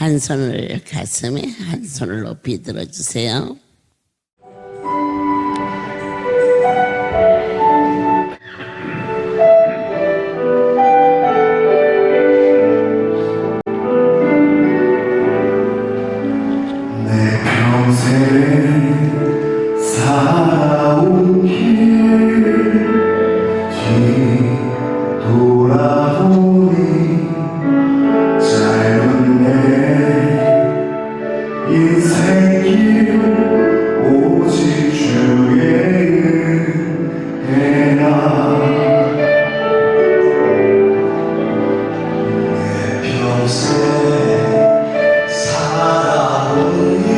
한 손을 가슴에, 한 손을 높이 들어주세요. 내 평생 살아온 길 뒤돌아보니 짧은 내 인생길 오직 주의 은혜라. 내 평생 살아온 길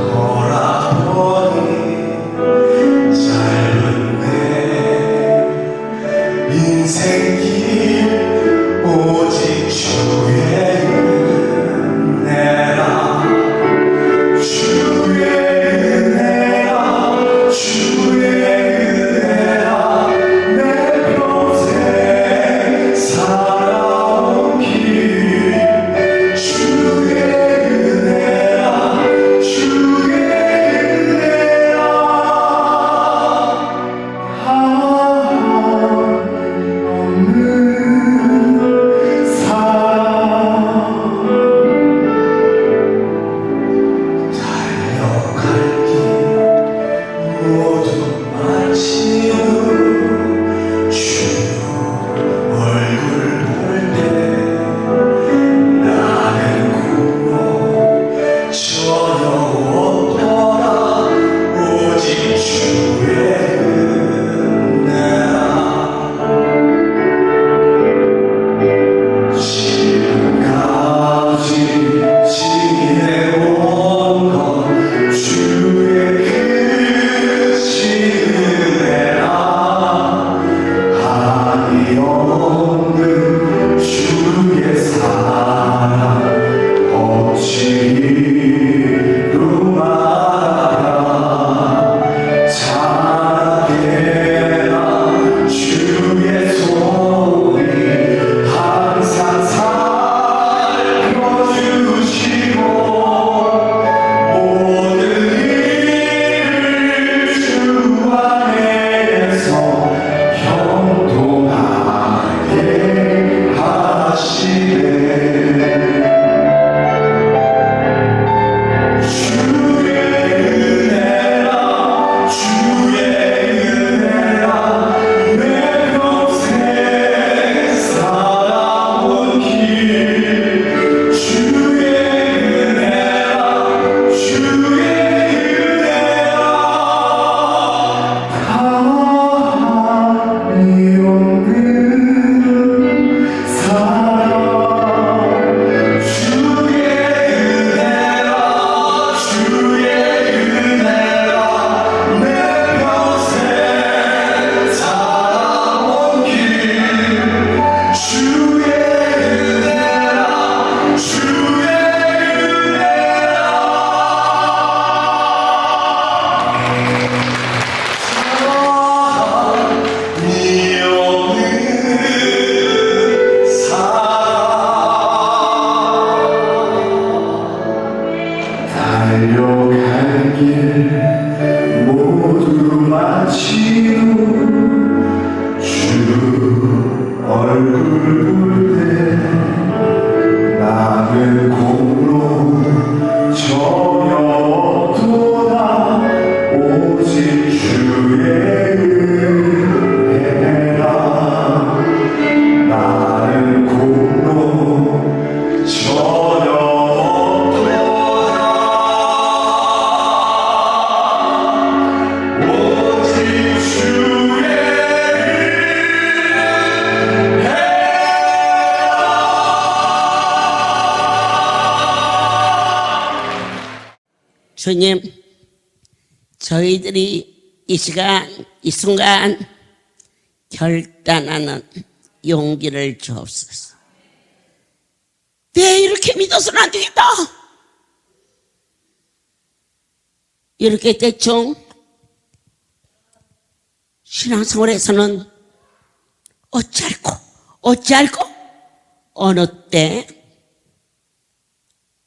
뒤돌아보니 짧은 내 인생길 오직 주의 은혜라. 주의 은혜라. 주의 은혜라. 내 평생 살아온 길 주의 은혜라. 주의 은혜라. 없는 사랑 달려갈 길 모두 마치고 주 얼굴 볼 때 나는 굶어 전혀 없더라 오직 주의 은혜라. 지금까지 지내온 건 주의 크신 은혜라. 한이 없는 주의 사랑 억지로 말아라. 자라게나 주의 손이 항상 살펴주시고 모든 일을 주 안에서 형통하게 하시네. 주의 은혜라. 주의 은혜라. 내 평생 살아온 길 주의 은혜라. 주의 은혜라. 한이 없는 사랑 주의 은혜라. 주의 은혜라. 내 평생 살아온 길 주의 은혜라. 주의 사랑이 없는 사랑 달려갈 길 모두 마치고 주 얼굴 볼 때 나는 공로 전혀 없도다 오직 주의 은혜라. 나는 공로 전혀 없도다 오직 주의 주님, 저희들이 이 시간, 이 순간 결단하는 용기를 주옵소서. 내 이렇게 믿어서는 안 되겠다. 이렇게 대충 신앙생활에서는 어찌할꼬 어느 때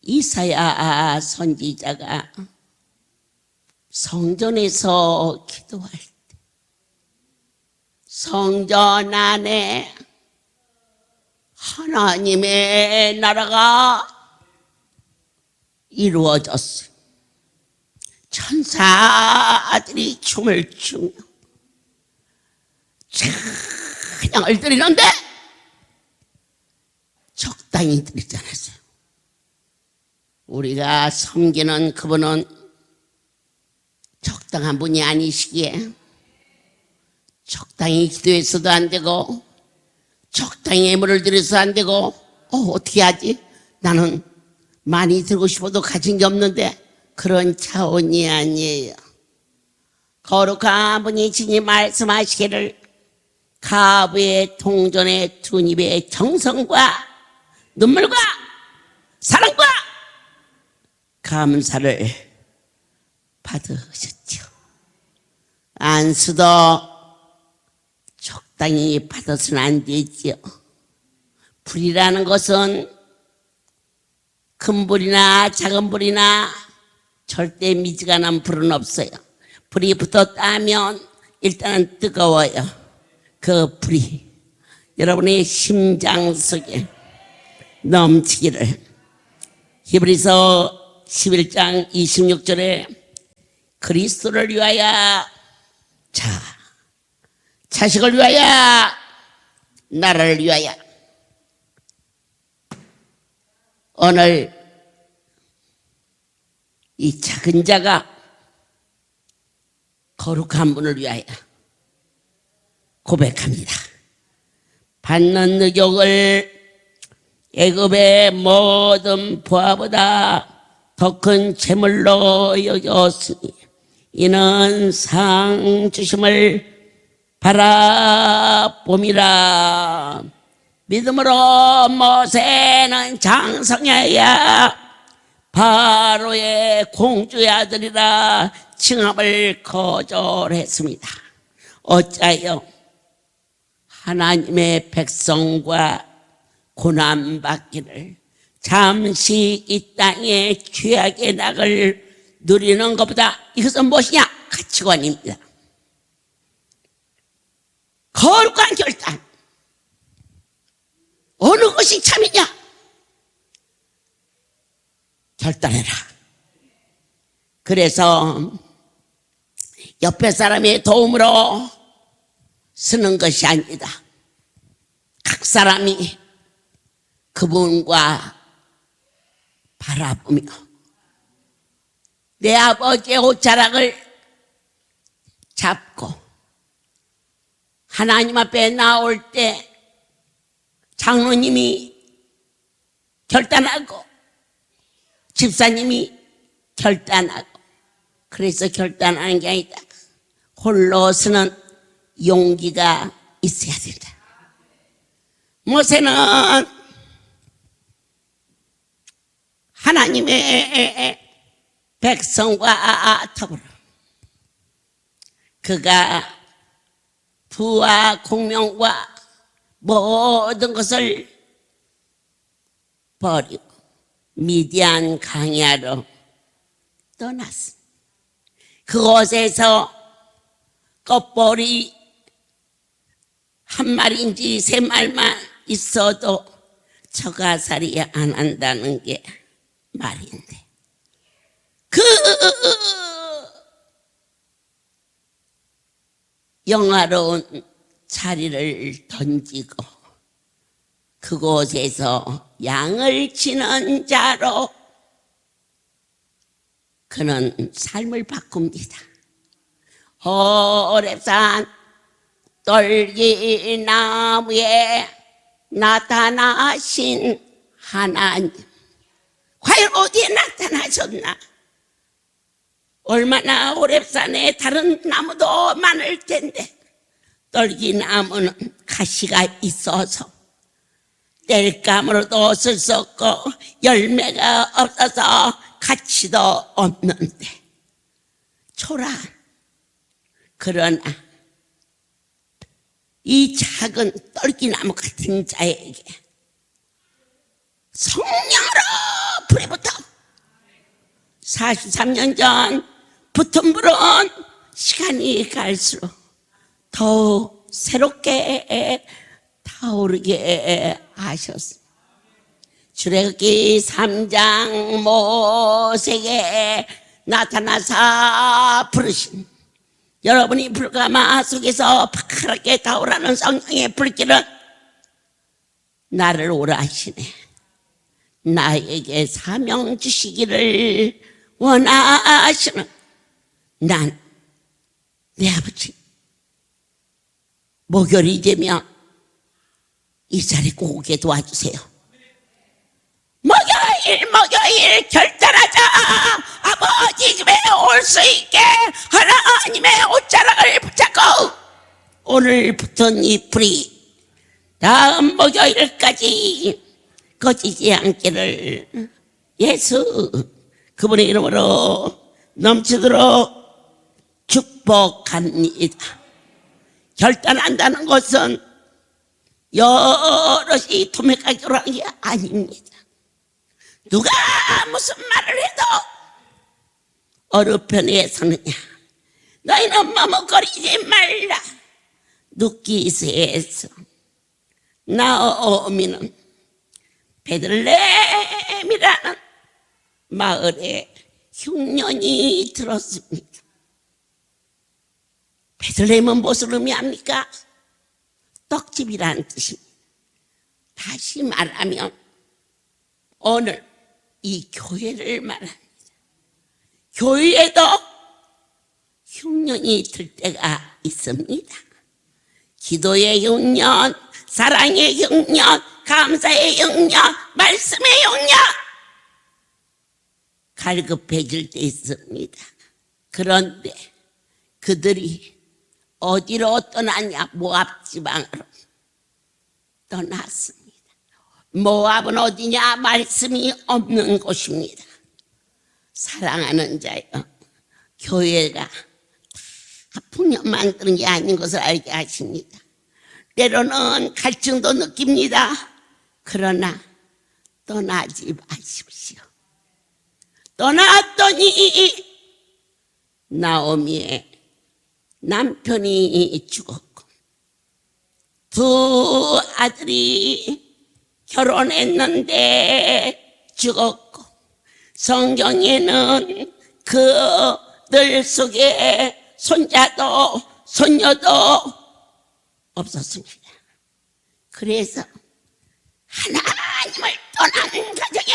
이사야 선지자가 성전에서 기도할 때 성전 안에 하나님의 나라가 이루어졌어요. 천사들이 춤을 추며 찬양을 드리는데 적당히 드리지 않았어요. 우리가 섬기는 그분은 적당한 분이 아니시기에 적당히 기도해서도 안 되고 적당히 예물을 드려서 안 되고 어떻게 하지? 나는 많이 들고 싶어도 가진 게 없는데 그런 차원이 아니에요. 거룩한 분이 진이 말씀하시기를 가부의 통전의 두 입의 정성과 눈물과 사랑과 감사를 받으셨죠. 안수도 적당히 받아서는 안 되지요. 불이라는 것은 큰 불이나 작은 불이나 절대 미지근한 불은 없어요. 불이 붙었다면 일단은 뜨거워요. 그 불이 여러분의 심장 속에 넘치기를. 히브리서 11장 26절에 그리스도를 위하여 자식을 위하여 나라를 위하여 오늘 이 작은 자가 거룩한 분을 위하여 고백합니다. 받는 능욕을 애굽의 모든 부하보다 더 큰 재물로 여겼으니 이는 상 주심을 바라봄이라. 믿음으로 모세는 장성하여 바로의 공주의 아들이라 칭함을 거절했습니다. 어찌하여 하나님의 백성과 고난받기를 잠시 이 땅의 죄악의 낙을 누리는 것보다 이것은 무엇이냐? 가치관입니다. 거룩한 결단. 어느 것이 참이냐? 결단해라. 그래서 옆에 사람의 도움으로 쓰는 것이 아니다. 각 사람이 그분과 바라보며 내 아버지의 옷자락을 잡고 하나님 앞에 나올 때 장로님이 결단하고 집사님이 결단하고 그래서 결단하는 게 아니다. 홀로 서는 용기가 있어야 된다. 모세는 하나님의 백성과 더불어 그가 부와 공명과 모든 것을 버리고 미디안 강야로 떠났습니다. 그곳에서 껍벌이 한 마리인지 세 마리만 있어도 처가살이 안 한다는 게 말인데 그 영화로운 자리를 던지고 그곳에서 양을 치는 자로 그는 삶을 바꿉니다. 호렙산 떨기나무에 나타나신 하나님, 과연 어디에 나타나셨나? 얼마나 호렙산에 다른 나무도 많을 텐데 떨기나무는 가시가 있어서 땔감으로도 쓸 수 없고 열매가 없어서 가치도 없는데 초라한, 그러나 이 작은 떨기나무 같은 자에게 성령으로 불이 붙어 43년 전 붙은 불은 시간이 갈수록 더욱 새롭게 타오르게 하셨습니다. 출애굽기 3장 모세에게 나타나사 부르신 여러분이 불가마 속에서 파랗게 타오르는 성령의 불길은 나를 오라 하시네. 나에게 사명 주시기를 원하시는 난 내 아버지 목요일이 되면 이 자리에 꼭 오게 도와주세요. 목요일 결단하자. 아버지 집에 올 수 있게 하나님의 옷자락을 붙잡고 오늘부터는 이 불이 다음 목요일까지 꺼지지 않기를 예수 그분의 이름으로 넘치도록 축복합니다. 결단한다는 것은 여럿이 도매가 결혼한 게 아닙니다. 누가 무슨 말을 해도 어느 편에 서느냐. 너희는 머뭇거리지 말라. 룻기서에서 나오미는 베들레헴이라는 마을에 흉년이 들었습니다. 베들레헴은 무슨 의미합니까? 떡집이라는 뜻입니다. 다시 말하면 오늘 이 교회를 말합니다. 교회에도 흉년이 들 때가 있습니다. 기도의 흉년, 사랑의 흉년, 감사의 흉년, 말씀의 흉년 갈급해질 때 있습니다. 그런데 그들이 어디로 떠났냐? 모압 지방으로 떠났습니다. 모압은 어디냐? 말씀이 없는 곳입니다. 사랑하는 자여, 교회가 다 풍년 만드는 게 아닌 것을 알게 하십니다. 때로는 갈증도 느낍니다. 그러나 떠나지 마십시오. 떠났더니 나오미의 남편이 죽었고 두 아들이 결혼했는데 죽었고 성경에는 그들 속에 손자도 손녀도 없었습니다. 그래서 하나님을 떠난 가정에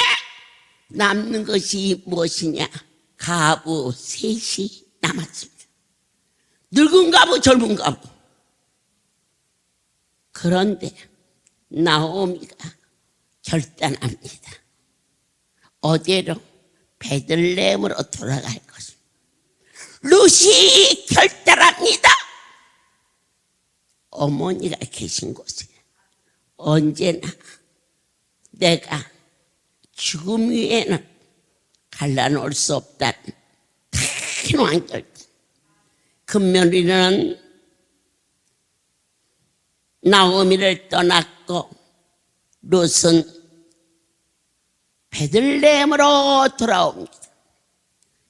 남는 것이 무엇이냐? 가부 셋이 남았습니다. 늙은 가부, 젊은 가부. 그런데 나오미가 결단합니다. 어디로? 베들레헴으로 돌아갈 것입니다. 룻이 결단합니다. 어머니가 계신 곳에 언제나 내가 죽음 위에는 갈라놓을 수 없다는 단호한 결단. 금며느리는 나오미를 떠났고 룻은 베들레헴으로 돌아옵니다.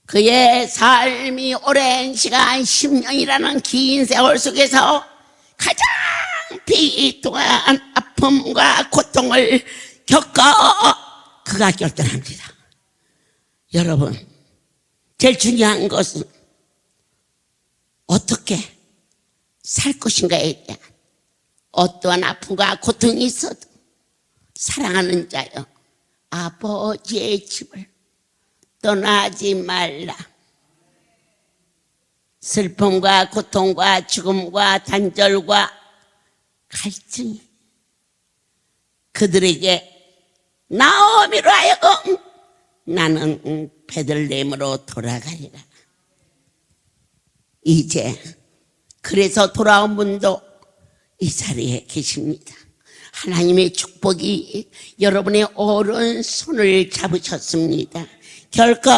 그의 삶이 오랜 시간 10년이라는 긴 세월 속에서 가장 비통한 아픔과 고통을 겪어 그가 결단합니다. 여러분, 제일 중요한 것은 어떻게 살 것인가에 대한 어떠한 아픔과 고통이 있어도 사랑하는 자여, 아버지의 집을 떠나지 말라. 슬픔과 고통과 죽음과 단절과 갈증이 그들에게 나오미로 하여금 나는 베들레헴으로 돌아가리라. 이제 그래서 돌아온 분도 이 자리에 계십니다. 하나님의 축복이 여러분의 오른손을 잡으셨습니다. 결코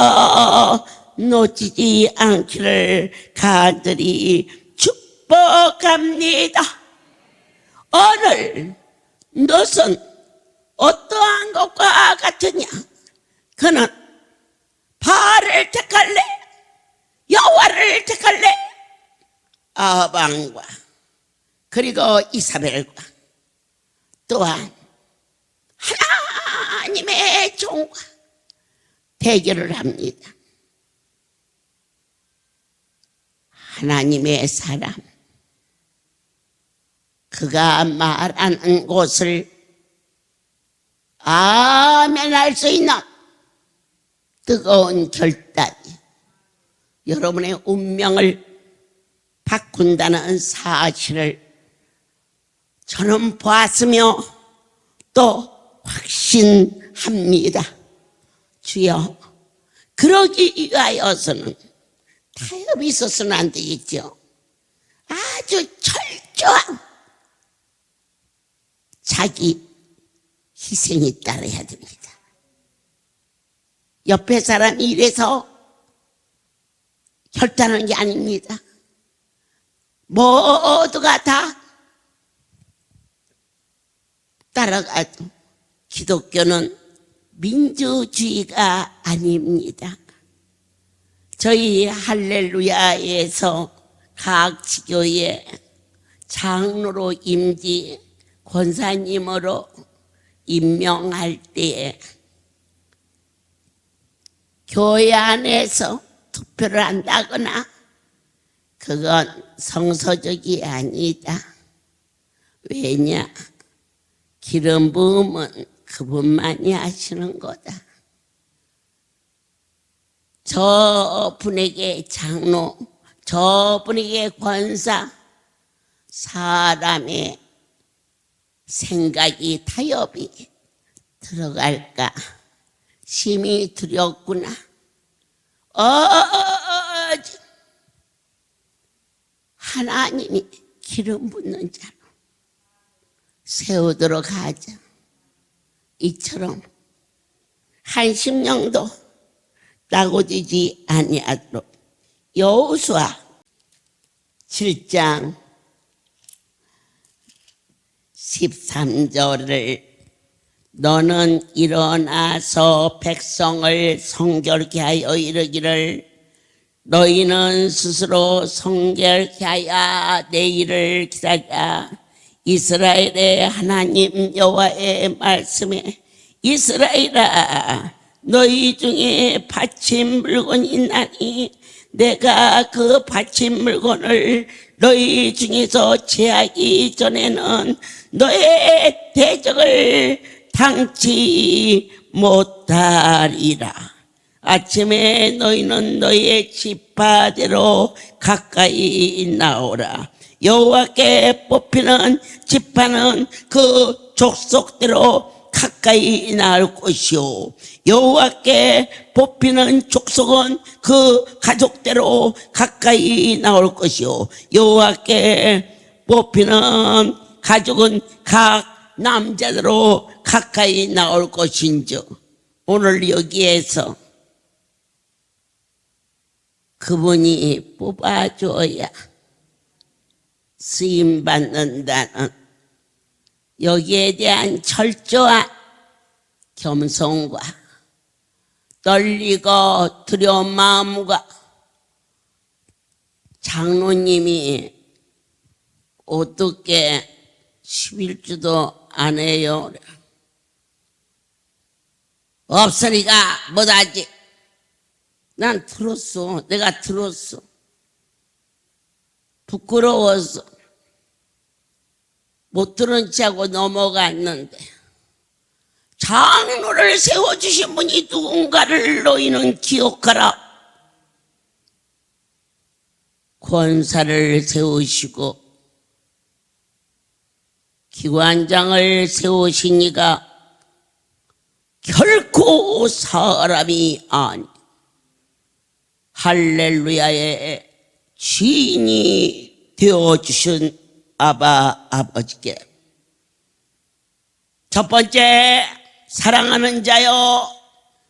놓치지 않기를 간절히 축복합니다. 오늘 너는 어떠한 것과 같으냐? 그는 바알을 택할래? 여호와를 택할래? 아방과 그리고 이사벨과 또한 하나님의 종과 대결을 합니다. 하나님의 사람, 그가 말하는 곳을 아멘할 수 있는 뜨거운 결단이 여러분의 운명을 바꾼다는 사실을 저는 보았으며 또 확신합니다. 주여, 그러기 위하여서는 타협이 있어서는 안 되겠죠. 아주 철저한 자기 희생이 따라야 됩니다. 옆에 사람이 이래서 결단하는 게 아닙니다. 모두가 다 따라가도 기독교는 민주주의가 아닙니다. 저희 할렐루야에서 각 지교의 장로로 임기 권사님으로 임명할 때에 교회 안에서 투표를 한다거나 그건 성서적이 아니다. 왜냐? 기름 부음은 그분만이 하시는 거다. 저분에게 장로, 저분에게 권사, 사람의 생각이 타협이 들어갈까 심히 두렵구나. 하나님이 기름 붓는 자로 세우도록 하자. 이처럼 한 심령도 따고지지 아니하도록. 여호수아 7장 13절을 너는 일어나서 백성을 성결케 하여 이르기를 너희는 스스로 성결케 하여 내일을 기다리라. 이스라엘의 하나님 여호와의 말씀에 이스라엘아 너희 중에 바친 물건이 있나니 내가 그 바친 물건을 너희 중에서 제하기 전에는 너의 대적을 당치 못하리라. 아침에 너희는 너희의 지파대로 가까이 나오라. 여호와께 뽑히는 지파는 그 족속대로 가까이 나올 것이요 여호와께 뽑히는 족속은 그 가족대로 가까이 나올 것이요 여호와께 뽑히는 가족은 각 남자대로 가까이 나올 것인즉 오늘 여기에서 그분이 뽑아줘야 쓰임받는다는 여기에 대한 철저한 겸손과 떨리고 두려운 마음과 장로님이 어떻게 11주도 안 해요? 없으니까 못하지. 난 들었어. 내가 들었어. 부끄러워서 못 들은 채하고 넘어갔는데 장로를 세워주신 분이 누군가를 너희는 기억하라. 권사를 세우시고 기관장을 세우시니가 결코 사람이 아니 할렐루야의 주인이 되어주신 아바 아버지께 첫 번째 사랑하는 자여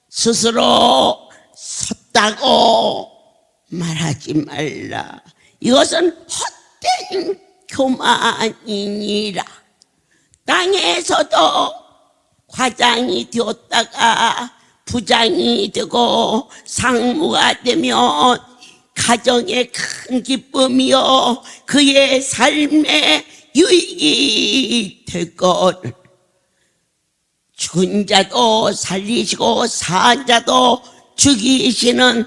스스로 섰다고 말하지 말라. 이것은 헛된 교만이니라. 땅에서도 과장이 되었다가 부장이 되고 상무가 되면 가정의 큰 기쁨이요 그의 삶의 유익이 될 것. 죽은 자도 살리시고 산 자도 죽이시는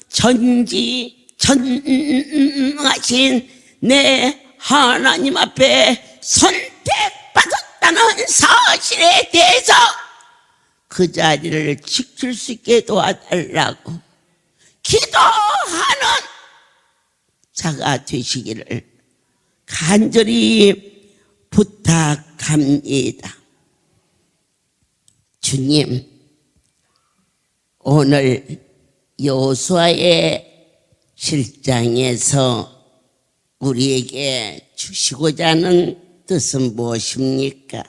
전지전능하신 내 하나님 앞에 선택받았다는 사실에 대해서 그 자리를 지킬 수 있게 도와달라고 기도하는 자가 되시기를 간절히 부탁합니다. 주님, 오늘 여호수아의 실장에서 우리에게 주시고자 하는 뜻은 무엇입니까?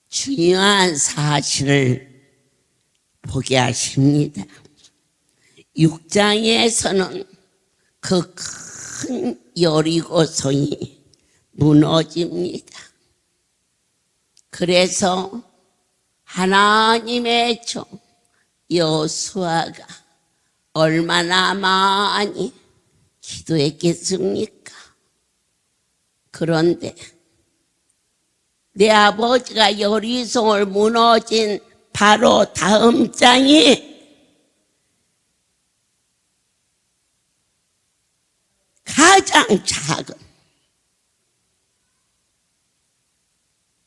중요한 사실을 보게 하십니다. 6장에서는 그 큰 여리고성이 무너집니다. 그래서 하나님의 종 여호수아가 얼마나 많이 기도했겠습니까? 그런데 내 아버지가 여리고성을 무너진 바로 다음 장이 가장 작은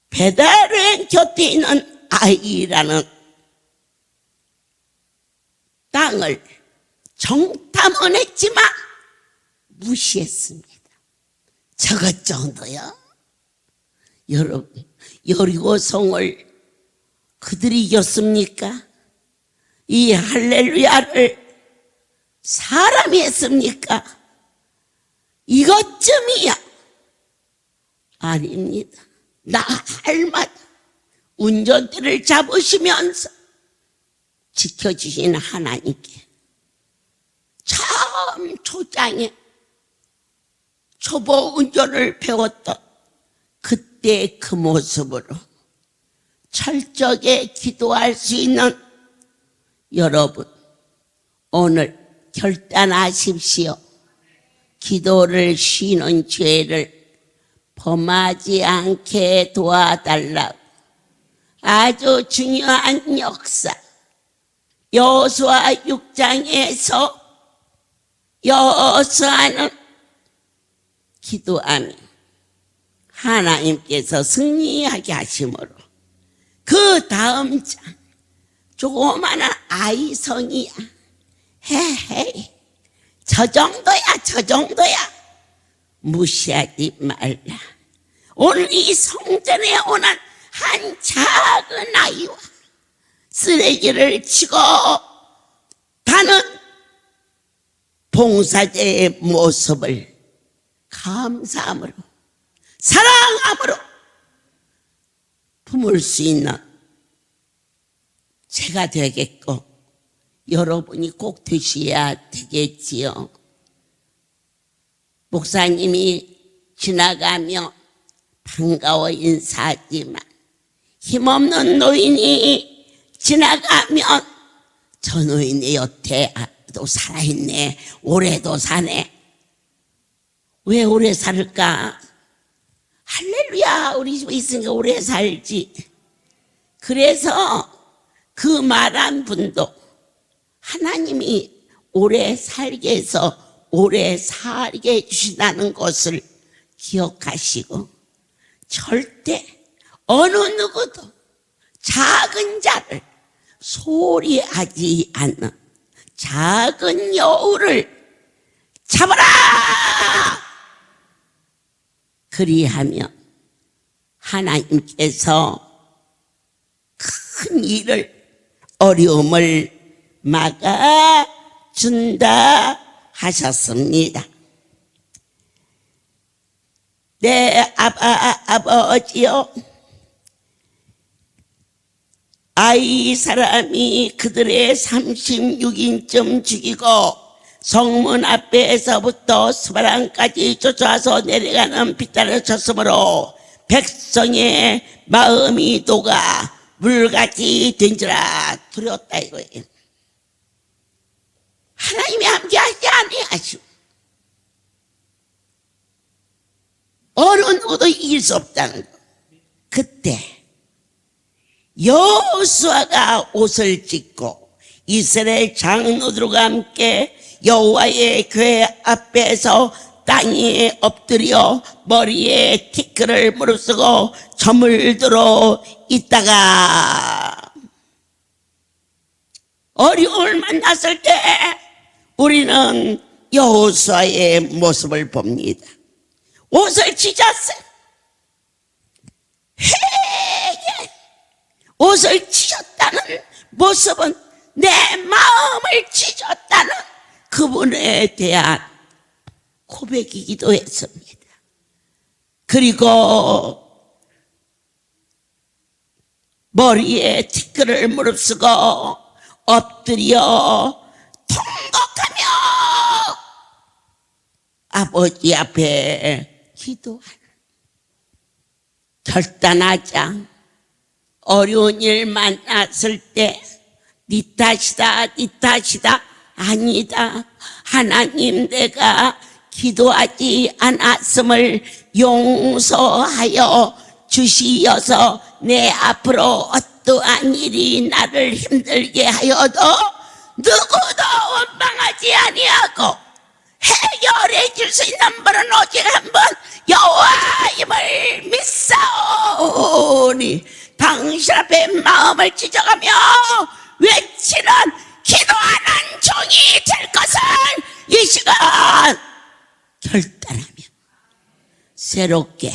배달의 곁에 있는 아이라는 땅을 정탐은 했지만 무시했습니다. 저것 정도요? 여러분, 여리고성을 그들이 이겼습니까? 이 할렐루야를 사람이 했습니까? 이것쯤이야. 아닙니다. 날마다 운전대를 잡으시면서 지켜주시는 하나님께 처음 초장에 초보 운전을 배웠던 그때 그 모습으로 철저하게 기도할 수 있는 여러분, 오늘 결단하십시오. 기도를 쉬는 죄를 범하지 않게 도와달라고. 아주 중요한 역사. 여호수아 6장에서 여호수아는 기도하며 하나님께서 승리하게 하심으로 그 다음 장 조그마한 아이성이야. 헤헤이 저 정도야 무시하지 말라. 오늘 이 성전에 오는 한 작은 아이와 쓰레기를 치고 다는 봉사자의 모습을 감사함으로 사랑함으로 품을 수 있는 제가 되겠고 여러분이 꼭 되셔야 되겠지요. 목사님이 지나가며 반가워 인사하지만 힘없는 노인이 지나가면 저 노인의 여태도 살아있네, 오래도 사네. 왜 오래 살까? 할렐루야, 우리 집에 있으니까 오래 살지. 그래서 그 말한 분도 하나님이 오래 살게 해서 오래 살게 해주신다는 것을 기억하시고 절대 어느 누구도 작은 자를 소홀히 하지 않는 작은 여우를 잡아라! 그리하며 하나님께서 큰 일을 어려움을 막아준다 하셨습니다. 내 아버지요, 아이 사람이 그들의 36인쯤 죽이고 성문 앞에서부터 스바람까지 쫓아와서 내려가는 빗단을 쳤으므로 백성의 마음이 녹아 물같이 된지라 두려웠다 이거예요. 하나님이 함께하지 아니하시오. 어느 누구도 이길 수 없다는 거. 그때 여호수아가 옷을 찢고 이스라엘 장로들과 함께 여호와의 궤 앞에서 땅에 엎드려 머리에 티끌을 무릅쓰고 점을 들어 있다가 어려움을 만났을 때 우리는 여호수아의 모습을 봅니다. 옷을 찢었어요. 회개 옷을 찢었다는 모습은 내 마음을 찢었다는 그분에 대한 고백이기도 했습니다. 그리고 머리에 티끌을 무릅쓰고 엎드려 통곡하며 아버지 앞에 기도하는, 결단하자. 어려운 일 만났을 때 네 탓이다 네 탓이다 아니다. 하나님 내가 기도하지 않았음을 용서하여 주시어서 내 앞으로 어떠한 일이 나를 힘들게 하여도 누구도 원망하지 아니하고 해결해 줄 수 있는 분은 오직 한 분 여호와임을 믿사오니 당신 앞에 마음을 찢어가며 외치는 기도하는 종이 될 것을 이 시간 결단하며 새롭게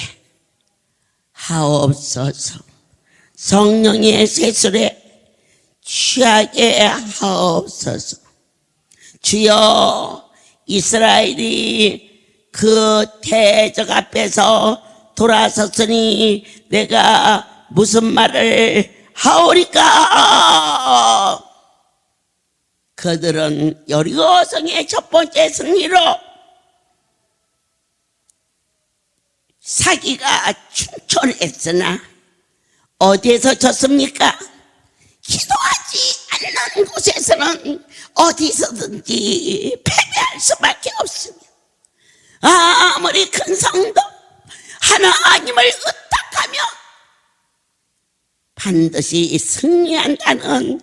하옵소서. 성령의 세술에 취하게 하옵소서. 주여, 이스라엘이 그 대적 앞에서 돌아섰으니 내가 무슨 말을 하오리까? 그들은 여리고성의 첫 번째 승리로 사기가 충천했으나 어디에서 졌습니까? 기도하지 않는 곳에서는 어디서든지 패배할 수밖에 없습니다. 아무리 큰 성도 하나님을 의탁하며 반드시 승리한다는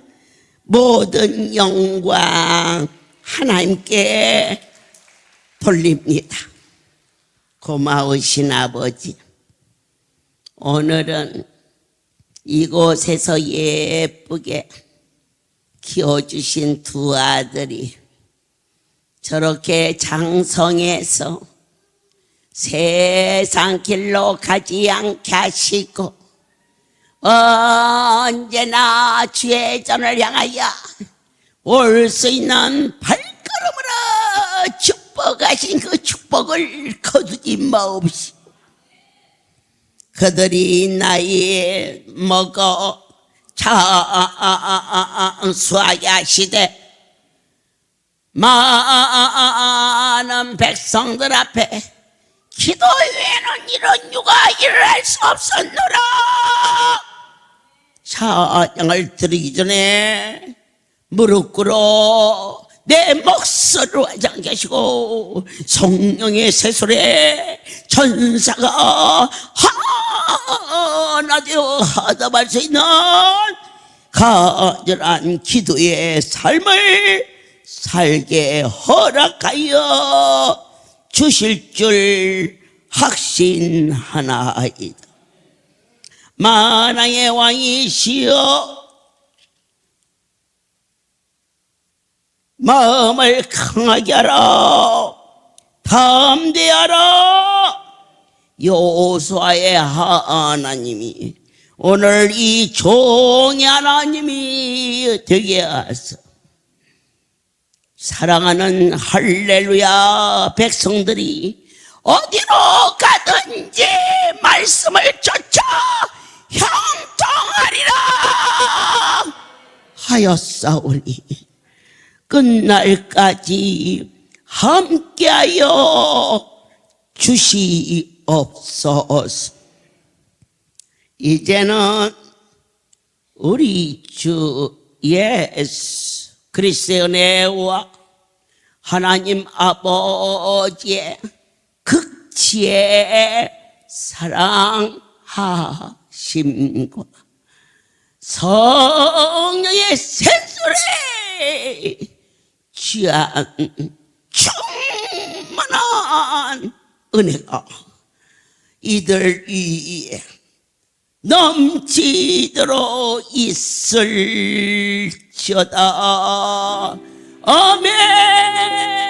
모든 영광 하나님께 돌립니다. 고마우신 아버지, 오늘은 이곳에서 예쁘게 키워주신 두 아들이 저렇게 장성해서 세상 길로 가지 않게 하시고 언제나 주의 전을 향하여 올 수 있는 발걸음으로 축복하신 그 축복을 거두지 마옵시고, 그들이 나이 먹어 장수하게 하시되 많은 백성들 앞에 기도 외에는 이런 유가 일어날 수 없었노라. 찬양을 드리기 전에 무릎 꿇어 내 목소리로 하지 않게 하시고 성령의 세술에 천사가 하나 되어 하답할 수 있는 간절한 기도의 삶을 살게 허락하여 주실 줄 확신하나이다. 만왕의 왕이시여, 마음을 강하게 하라. 담대하라. 여호수아의 하나님이 오늘 이 종의 하나님이 되게 하소서. 사랑하는 할렐루야 백성들이 어디로 가든지 말씀을 쫓아 형통하리라 하였사오니 끝날까지 함께하여 주시옵소서. 이제는 우리 주 예수 그리스도의 은혜와 하나님 아버지의 극치의 사랑하심과 성령의 샘소리 귀한 충만한 은혜가 이들 위에 넘치도록 있을지어다. 아멘.